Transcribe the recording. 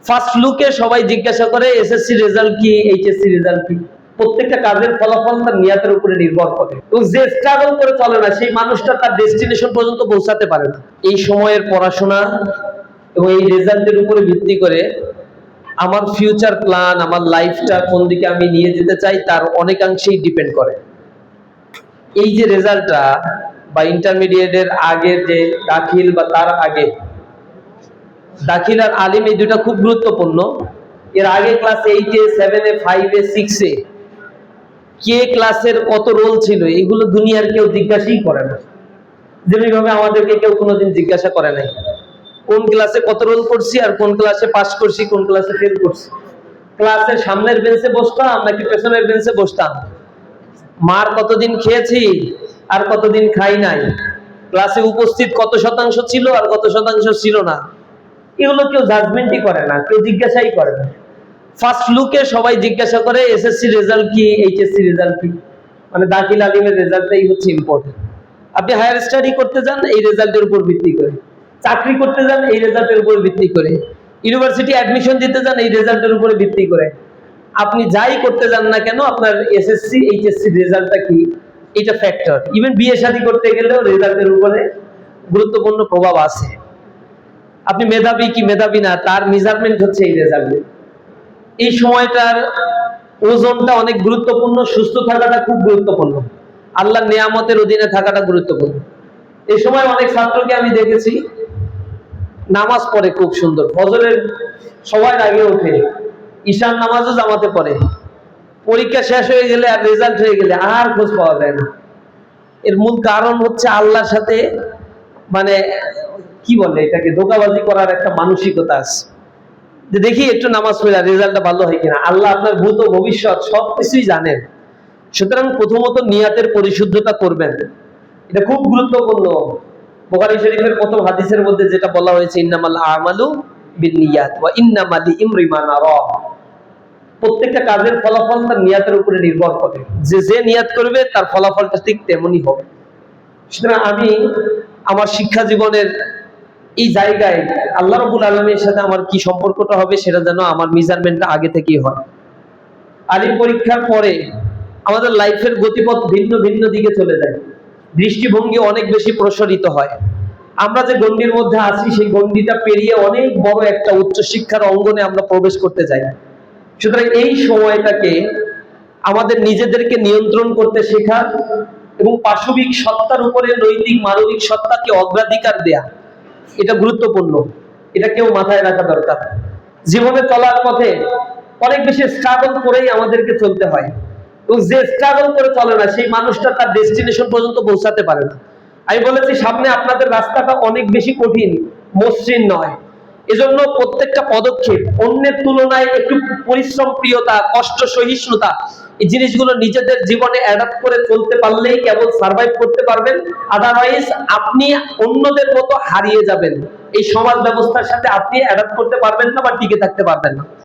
First লুকে সবাই জিজ্ঞাসা করে এসএসসি রেজাল্ট কি, এইচএসসি রেজাল্ট কি। প্রত্যেকটা কাজের ফলাফল তার নিয়তের উপরে নির্ভর করে, এবং যে স্ট্রাগল করে চলে না সেই মানুষটা তার ডেস্টিনেশন পর্যন্ত পৌঁছাতে পারে না। এই সময়ের পড়াশোনা এবং এই রেজাল্টের উপরে ভিত্তি করে আমার ফিউচার প্ল্যান, আমার লাইফটা কোন দিকে আমি নিয়ে যেতে চাই তার অনেকাংশেই ডিপেন্ড করে। এই যে রেজাল্টটা বা ইন্টারমিডিয়েটের আগে যে দাখিল বা তার আগে দাখিল আর আলিম, এই দুটা খুব গুরুত্বপূর্ণ। এর আগে ক্লাস 8-এ, 7-এ, 5-এ, 6-এ কে ক্লাসের কত রোল ছিল এগুলো দুনিয়ার কেউ জিজ্ঞাসাই করে না, যেভাবে আমাদেরকে কেউ কোনোদিন জিজ্ঞাসা করে নাই কোন ক্লাসে কত রোল করছি আর কোন ক্লাসে পাস করছি, কোন ক্লাসে ফেল করছি। ক্লাসের সামনের বেঞ্চে বসতাম নাকি পেছনের বেঞ্চে বসতাম, মার কতদিন খেয়েছি আর কতদিন খাই নাই, ক্লাসে উপস্থিত কত শতাংশ ছিল আর কত শতাংশ ছিল না, এগুলো কেউ জাজমেন্টই করে না, কেউ জিজ্ঞাসাই করে না। ফার্স্ট লুকে সবাই জিজ্ঞাসা করে এসএসসি রেজাল্ট কি, এইচএসসি রেজাল্ট কি, মানে দাখিল আলিমের রেজাল্টটাই হচ্ছে ইম্পর্টেন্ট। আপনি হায়ার স্টাডি করতে যান এই রেজাল্টের উপর ভিত্তি করে, চাকরি করতে যান এই রেজাল্টের উপর ভিত্তি করে, ইউনিভার্সিটি অ্যাডমিশন দিতে যান এই রেজাল্টের উপরে ভিত্তি করে। আপনি যাই করতে যান না কেন আপনার এসএসসি এইচএসসি রেজাল্টটা কি এটা ফ্যাক্টর। ইভেন বিয়ে শাদী করতে গেলেও রেজাল্টের উপরে গুরুত্বপূর্ণ প্রভাব আছে। আপনি মেধাবী কি মেধাবী না তার মেজারমেন্ট হচ্ছে এই রেজাল্ট। এই সময়টার ওজনটা অনেক গুরুত্বপূর্ণ, সুস্থ থাকাটা খুব গুরুত্বপূর্ণ, আল্লাহর নিয়ামতের অধীনে থাকাটা গুরুত্বপূর্ণ। এই সময় অনেক ছাত্রকে আমি দেখেছি নামাজ পড়ে খুব সুন্দর, ফজরের সবার আগে ওঠে, ঈশান নামাজও জামাতে পড়ে, পরীক্ষা শেষ হয়ে গেলে আর রেজাল্ট হয়ে গেলে আর খোঁজ পাওয়া যায় না। এর মূল কারণ হচ্ছে আল্লাহর সাথে মানে কি বলে এটাকে ধোঁকাবাজি করার একটা মানসিকতা আছে, যে দেখি একটু নামাজ পড়া রেজাল্টটা ভালো হয় কিনা। আল্লাহ আপনার ভূত ভবিষ্যৎ সবকিছুই জানেন। সুতরাং প্রথমত নিয়াতের পরিশুদ্ধতা করবেন, এটা খুব গুরুত্বপূর্ণ। বুখারী শরীফের প্রথম হাদিসের মধ্যে যেটা বলা হয়েছে ইন্নামাল আমালু বিন্নিয়াত ওয়া ইন্নামা লিইমরিন মা নারা, প্রত্যেকটা কাজের ফলাফল তার নিয়াতের উপরে নির্ভর করে, যে নিয়াত করবে তার ফলাফলটা ঠিক তেমনই হবে। সুতরাং আমি আমার শিক্ষা জীবনের এই জায়গায় আল্লাহ রাব্বুল আলামিনের সাথে আমার কি সম্পর্কটা হবে সেটা যেন আমার মেজারমেন্টটা আগে থেকেই হয়। আলিম পরীক্ষার পরে আমাদের লাইফের গতিপথ ভিন্ন ভিন্ন দিকে চলে যায়, দৃষ্টিভঙ্গি অনেক বেশি প্রসারিত হয়। আমরা যে গণ্ডির মধ্যে আছি সেই গণ্ডিটা পেরিয়ে অনেক বড় একটা উচ্চশিক্ষার অঙ্গনে আমরা প্রবেশ করতে যাই। সুতরাং এই সময়টাকে আমাদের নিজেদেরকে নিয়ন্ত্রণ করতে শেখা এবং পাশবিক সত্তার উপরে নৈতিক মানবিক সত্তাকে অগ্রাধিকার দেয়া, এটা গুরুত্বপূর্ণ। এটা কেউ মাথায় রাখা দরকার। জীবনে চলার পথে অনেক বেশি স্ট্রাগল করেই আমাদেরকে চলতে হয়, এবং যে স্ট্রাগল করে চলে না সেই মানুষটা তার ডেস্টিনেশন পর্যন্ত পৌঁছাতে পারে না। আমি বলেছি সামনে আপনাদের রাস্তাটা অনেক বেশি কঠিন, মসৃণ নয়। এজন্য প্রত্যেকটা পদক্ষেপ অন্যের তুলনায় একটু পরিশ্রম প্রিয়তা, কষ্ট সহিষ্ণুতা, এই জিনিসগুলো নিজেদের জীবনে অ্যাডাপ্ট করে চলতে পারলেই কেবল সার্ভাইভ করতে পারবেন। আদারওয়াইজ আপনি অন্যদের মতো হারিয়ে যাবেন, এই সমাজ ব্যবস্থার সাথে আপনি অ্যাডাপ্ট করতে পারবেন না বা টিকে থাকতে পারবেন না।